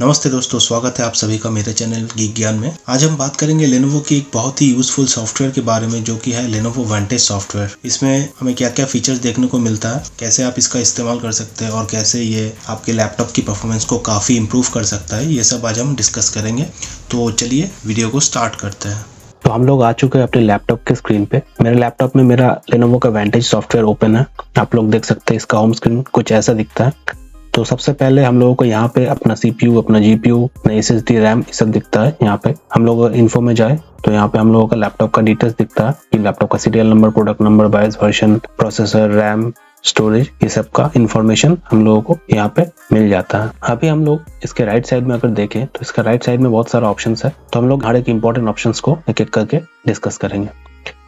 नमस्ते दोस्तों, स्वागत है आप सभी का मेरे चैनल गीक ज्ञान में। आज हम बात करेंगे लेनोवो की एक बहुत ही यूजफुल सॉफ्टवेयर के बारे में, जो कि है लेनोवो वांटेज सॉफ्टवेयर। इसमें हमें क्या क्या फीचर्स देखने को मिलता है, कैसे आप इसका इस्तेमाल कर सकते हैं और कैसे ये आपके लैपटॉप की परफॉर्मेंस को काफ़ी इम्प्रूव कर सकता है, ये सब आज हम डिस्कस करेंगे। तो चलिए वीडियो को स्टार्ट करते हैं। तो हम लोग आ चुके हैं अपने लैपटॉप के स्क्रीन पे। मेरे लैपटॉप में मेरा लेनोवो का वांटेज सॉफ्टवेयर ओपन है। आप लोग देख सकते हैं इसका होम स्क्रीन कुछ ऐसा दिखता है। तो सबसे पहले हम लोगों को यहाँ पे अपना CPU, अपना GPU, अपना SSD, रैम ये सब दिखता है। यहाँ पे हम लोग इन्फो में जाए तो यहाँ पे हम लोगों का लैपटॉप का डिटेल्स दिखता है कि लैपटॉप का सीरियल नंबर, प्रोडक्ट नंबर, बायस वर्जन, प्रोसेसर, रैम, स्टोरेज, ये सब का इंफॉर्मेशन हम लोगों को यहाँ पे मिल जाता है। अभी हम लोग इसके राइट साइड में अगर देखें तो इसका राइट साइड में बहुत सारा ऑप्शंस है। तो हम लोग हर एक इंपॉर्टेंट ऑप्शंस को एक एक करके डिस्कस करेंगे।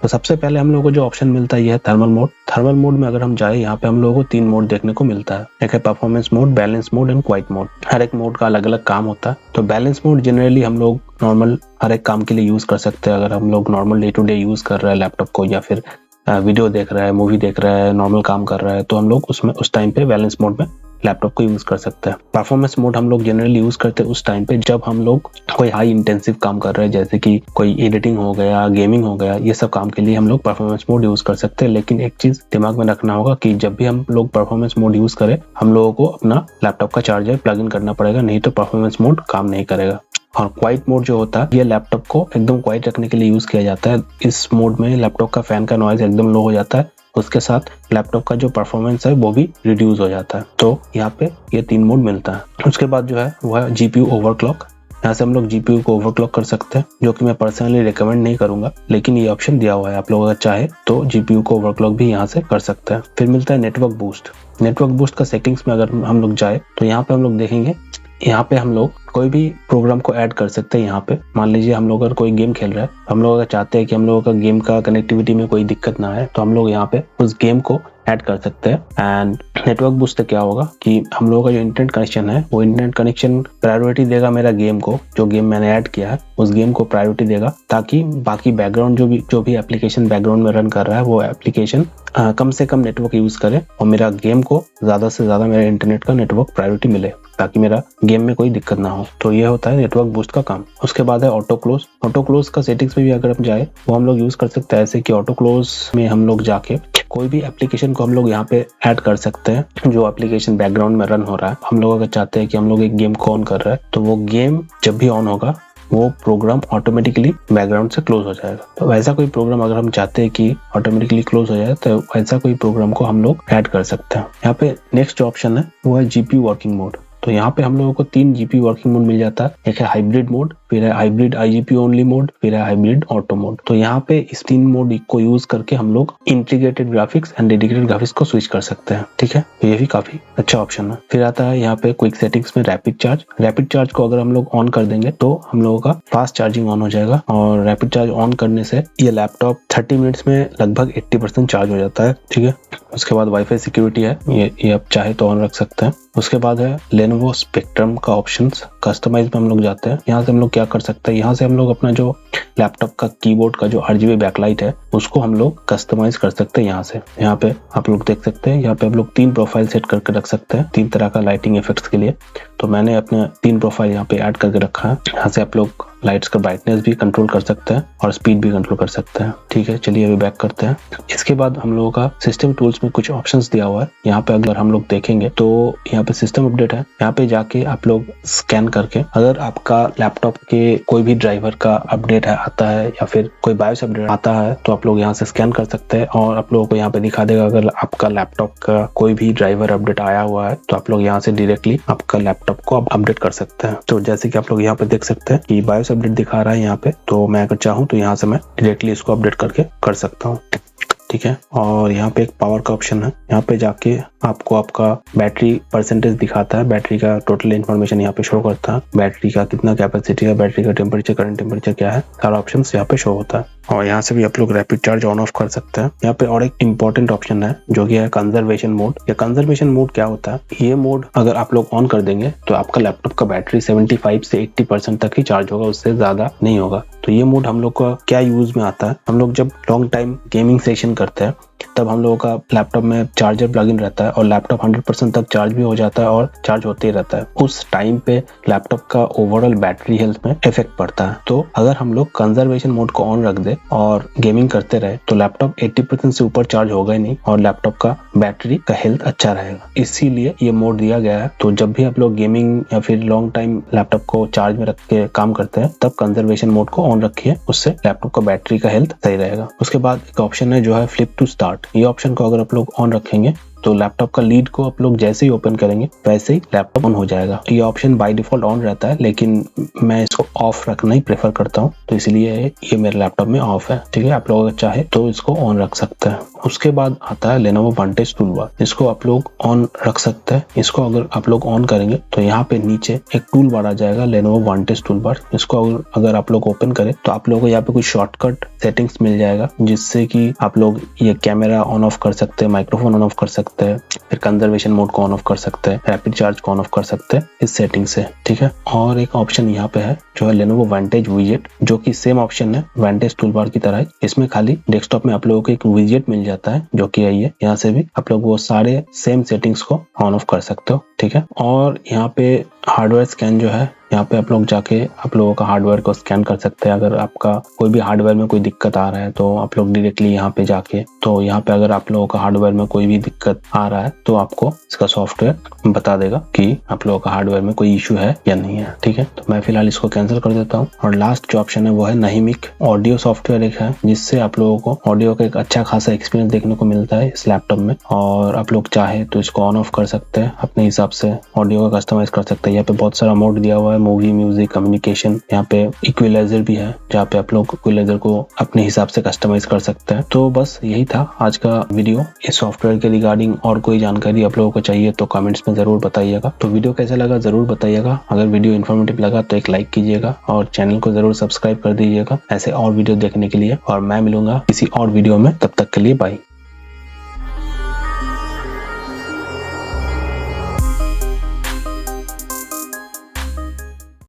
तो सबसे पहले हम लोगों को जो ऑप्शन मिलता है ये है थर्मल मोड। थर्मल मोड में अगर हम जाए, यहाँ पे हम लोगों को 3 मोड देखने को मिलता है। एक है performance mode, balance mode and quiet mode. हर एक मोड का अलग अलग काम होता है। तो बैलेंस मोड जनरली हम लोग नॉर्मल हर एक काम के लिए यूज कर सकते हैं। अगर हम लोग normal day to day use कर रहे हैं लैपटॉप को, या फिर वीडियो देख रहा है, मूवी देख रहा है, नॉर्मल काम कर रहा है, तो हम लोग उसमें उस टाइम पे बैलेंस मोड में लैपटॉप को यूज कर सकते हैं। परफॉर्मेंस मोड हम लोग जनरली यूज करते हैं उस टाइम पे जब हम लोग कोई हाई इंटेंसिव काम कर रहे हैं, जैसे कि कोई एडिटिंग हो गया, गेमिंग हो गया, ये सब काम के लिए हम लोग परफॉर्मेंस मोड यूज कर सकते हैं। लेकिन एक चीज दिमाग में रखना होगा कि जब भी हम लोग परफॉर्मेंस मोड यूज करें, हम लोगों को अपना लैपटॉप का चार्जर प्लग इन करना पड़ेगा, नहीं तो परफॉर्मेंस मोड काम नहीं करेगा। और क्वाइट मोड जो होता है, ये लैपटॉप को एकदम क्वाइट रखने के लिए यूज किया जाता है। इस मोड में लैपटॉप का फैन का नॉइज एकदम लो हो जाता है, उसके साथ लैपटॉप का जो परफॉर्मेंस है वो भी रिड्यूस हो जाता है। तो यहाँ पे ये 3 मोड मिलता है। उसके बाद जो है वो है GPU ओवरक्लॉक। यहाँ से हम लोग GPU को ओवरक्लॉक कर सकते हैं, जो कि मैं पर्सनली रिकमेंड नहीं करूंगा, लेकिन ये ऑप्शन दिया हुआ है। आप लोग अगर चाहे तो GPU को ओवरक्लॉक भी यहाँ से कर सकते हैं। फिर मिलता है नेटवर्क बूस्ट। नेटवर्क बूस्ट का सेटिंग्स में अगर हम लोग जाए तो यहाँ पे हम लोग देखेंगे, यहाँ पे हम लोग कोई भी प्रोग्राम को ऐड कर सकते हैं। यहाँ पे मान लीजिए हम लोग अगर कोई गेम खेल रहे हैं, हम लोग अगर चाहते हैं कि हम लोगों का गेम का कनेक्टिविटी में कोई दिक्कत ना आए, तो हम लोग यहाँ पे उस गेम को ऐड कर सकते हैं। एंड नेटवर्क बूस्ट से क्या होगा कि हम लोगों का जो इंटरनेट कनेक्शन है, वो इंटरनेट कनेक्शन प्रायोरिटी देगा मेरा गेम को, जो गेम मैंने ऐड किया है उस गेम को प्रायोरिटी देगा, ताकि बाकी बैकग्राउंड जो भी एप्लीकेशन बैकग्राउंड में रन कर रहा है, वो एप्लीकेशन कम से कम नेटवर्क यूज करे और मेरा गेम को ज्यादा से ज्यादा मेरे इंटरनेट का नेटवर्क प्रायोरिटी मिले, ताकि मेरा गेम में कोई दिक्कत ना हो। तो ये होता है नेटवर्क बूस्ट का काम। उसके बाद है ऑटो क्लोज। ऑटो क्लोज का सेटिंग्स में भी अगर हम जाए, वो हम लोग यूज कर सकते हैं ऐसे कि ऑटो क्लोज में हम लोग जाके कोई भी एप्लीकेशन को हम लोग यहाँ पे ऐड कर सकते हैं, जो एप्लीकेशन बैकग्राउंड में रन हो रहा है। हम लोग अगर चाहते हैं कि हम लोग एक गेम को ऑन कर रहे हैं, तो वो गेम जब भी ऑन होगा, वो प्रोग्राम ऑटोमेटिकली बैकग्राउंड से क्लोज हो जाएगा। तो वैसा कोई प्रोग्राम अगर हम चाहते हैं कि ऑटोमेटिकली क्लोज हो जाए, तो वैसा कोई प्रोग्राम को हम लोग ऐड कर सकते हैं। यहाँ पे नेक्स्ट ऑप्शन है वो है GPU वर्किंग मोड। तो यहाँ पे हम लोगों को 3 GPU वर्किंग मोड मिल जाता है। एक है हाइब्रिड मोड, फिर है हाइब्रिड iGPU ओनली मोड, फिर है हाइब्रिड ऑटो मोड। तो यहाँ पे इस 3 मोड को यूज करके हम लोग integrated graphics and dedicated graphics को स्विच कर सकते हैं। ठीक है, ये भी काफी अच्छा ऑप्शन है। फिर आता है यहाँ पे क्विक सेटिंग्स में रैपिड चार्ज। रैपिड चार्ज को अगर हम लोग ऑन कर देंगे तो हम लोगों का फास्ट चार्जिंग ऑन हो जाएगा, और रैपिड चार्ज ऑन करने से ये लैपटॉप 30 मिनट्स में लगभग 80% चार्ज हो जाता है। ठीक है, उसके बाद वाईफाई सिक्योरिटी है, ये आप चाहे तो ऑन रख सकते हैं। उसके बाद है लेनोवो स्पेक्ट्रम का ऑप्शंस। कस्टमाइज में हम लोग जाते हैं। यहाँ से हम लोग क्या कर सकते हैं, यहाँ से हम लोग अपना जो लैपटॉप का कीबोर्ड का जो RGB बैकलाइट है, उसको हम लोग कस्टमाइज कर सकते हैं। यहाँ से यहाँ पे आप लोग देख सकते हैं, यहाँ पे आप लोग 3 प्रोफाइल सेट करके रख सकते हैं, 3 तरह का लाइटिंग इफेक्ट्स के लिए। तो मैंने अपने 3 प्रोफाइल यहाँ पे ऐड करके रखा है। यहाँ से आप लोग लाइट्स का ब्राइटनेस भी कंट्रोल कर सकते हैं और स्पीड भी कंट्रोल कर सकते हैं। ठीक है, चलिए अभी बैक करते हैं। इसके बाद हम लोगों का सिस्टम टूल्स में कुछ ऑप्शंस दिया हुआ है। यहाँ पे अगर हम लोग देखेंगे तो यहाँ पे सिस्टम अपडेट है। यहाँ पे जाके आप लोग स्कैन करके, अगर आपका लैपटॉप के कोई भी ड्राइवर का अपडेट आता है या फिर कोई बायोस अपडेट आता है, तो आप लोग यहाँ से स्कैन कर सकते हैं और आप लोगों को यहाँ पे दिखा देगा। अगर आपका लैपटॉप का कोई भी ड्राइवर अपडेट आया हुआ है, तो आप लोग यहाँ से डायरेक्टली आपका लैपटॉप को अपडेट कर सकते हैं। तो जैसे कि आप लोग यहाँ पे देख सकते हैं कि बायोस अपडेट दिखा रहा है यहाँ पे, तो मैं अगर चाहूँ तो यहाँ से मैं डायरेक्टली इसको अपडेट करके कर सकता हूँ। ठीक है, और यहाँ पे एक पावर का ऑप्शन है। यहाँ पे जाके आपको आपका बैटरी परसेंटेज दिखाता है, बैटरी का टोटल इन्फॉर्मेशन यहाँ पे शो करता है, बैटरी का कितना कैपेसिटी है, बैटरी का टेम्परेचर, करंट टेम्परेचर क्या है, सारा ऑप्शन यहाँ पे शो होता है। और यहाँ से भी आप लोग रैपिड चार्ज ऑन ऑफ कर सकते हैं। यहाँ पे और एक इम्पोर्टेंट ऑप्शन है जो कि है कंजर्वेशन मोड। या कंजर्वेशन मोड क्या होता है, ये मोड अगर आप लोग ऑन कर देंगे तो आपका लैपटॉप का बैटरी 75 से 80% तक ही चार्ज होगा, उससे ज्यादा नहीं होगा। तो ये मोड हम लोग का क्या यूज में आता है, हम लोग जब लॉन्ग टाइम गेमिंग सेशन करते हैं तब हम लोगों का लैपटॉप में चार्जर प्लग इन रहता है और लैपटॉप 100% तक चार्ज भी हो जाता है और चार्ज होते ही रहता है। उस टाइम पे लैपटॉप का ओवरऑल बैटरी हेल्थ में इफेक्ट पड़ता है। तो अगर हम लोग कंजर्वेशन मोड को ऑन रख दे और गेमिंग करते रहे तो लैपटॉप 80% से ऊपर चार्ज होगा ही नहीं और लैपटॉप का बैटरी का हेल्थ अच्छा रहेगा, इसीलिए ये मोड दिया गया है। तो जब भी आप लोग गेमिंग या फिर लॉन्ग टाइम लैपटॉप को चार्ज में रख के काम करते हैं तब कंजर्वेशन मोड को ऑन रखिए, उससे लैपटॉप का बैटरी का हेल्थ सही रहेगा। उसके बाद एक ऑप्शन है जो है फ्लिप टू स्टार्ट। ये ऑप्शन को अगर आप लोग ऑन रखेंगे तो लैपटॉप का लीड को आप लोग जैसे ही ओपन करेंगे वैसे ही लैपटॉप ऑन हो जाएगा। ये ऑप्शन बाय डिफॉल्ट ऑन रहता है लेकिन मैं इसको ऑफ रखना ही प्रेफर करता हूँ, तो इसलिए ये मेरे लैपटॉप में ऑफ है। ठीक है, आप लोग अगर चाहे तो इसको ऑन रख सकते हैं। उसके बाद आता है लेनोवो वांटेज टूलबार, इसको आप लोग ऑन रख सकते हैं। इसको अगर आप लोग ऑन करेंगे तो यहाँ पे नीचे एक टूल बार आ जाएगा लेनोवो वांटेज टूलबार। इसको अगर आप लोग ओपन करें तो आप लोगों को यहाँ पे कुछ शॉर्टकट सेटिंग्स मिल जाएगा जिससे कि आप लोग ये कैमरा ऑन ऑफ कर सकते हैं, माइक्रोफोन ऑन ऑफ कर सकते हैं, फिर कंजर्वेशन मोड को ऑन ऑफ कर सकते हैं, रैपिड चार्ज को ऑन ऑफ कर सकते हैं इस सेटिंग से। ठीक है, और एक ऑप्शन यहाँ पे है जो है लेनोवो वांटेज विजेट, जो कि सेम ऑप्शन है वांटेज टूलबार की तरह ही। इसमें खाली डेस्कटॉप में आप लोगों को एक विजेट मिल जाता है जो कि है ये, यहाँ से भी आप लोग वो सारे सेम सेटिंग्स को ऑन ऑफ कर सकते हो। ठीक है, और यहाँ पे हार्डवेयर स्कैन जो है, यहाँ पे आप लोग जाके आप लोगों का हार्डवेयर को स्कैन कर सकते हैं। अगर आपका कोई भी हार्डवेयर में कोई दिक्कत आ रहा है तो आप लोग डायरेक्टली यहाँ पे जाके, तो यहाँ पे अगर आप लोगों का हार्डवेयर में कोई भी दिक्कत आ रहा है तो आपको इसका सॉफ्टवेयर बता देगा कि आप लोगों का हार्डवेयर में कोई इशू है या नहीं है। ठीक है, तो मैं फिलहाल इसको कैंसिल कर देता हूँ। और लास्ट जो ऑप्शन है वो है नाहीमिक ऑडियो सॉफ्टवेयर एक है, जिससे आप लोगों को ऑडियो का एक अच्छा खासा एक्सपीरियंस देखने को मिलता है इस लैपटॉप में। और आप लोग चाहे तो इसको ऑन ऑफ कर सकते हैं, अपने हिसाब से ऑडियो का कस्टमाइज कर सकते हैं। यहाँ पे बहुत सारा मोड दिया हुआ है, मूवी, म्यूजिक, कम्युनिकेशन, यहाँ पे इक्विलाइजर भी है जहाँ पे आप लोग इक्विलाइजर को अपने हिसाब से कस्टमाइज कर सकते हैं। तो बस यही था आज का वीडियो। इस सॉफ्टवेयर के रिगार्डिंग और कोई जानकारी आप लोगों को चाहिए तो कमेंट्स में जरूर बताइएगा। तो वीडियो कैसा लगा जरूर बताइएगा। अगर वीडियो इन्फॉर्मेटिव लगा तो एक लाइक कीजिएगा और चैनल को जरूर सब्सक्राइब कर दीजिएगा ऐसे और वीडियो देखने के लिए। और मैं मिलूंगा किसी और वीडियो में, तब तक के लिए बाय।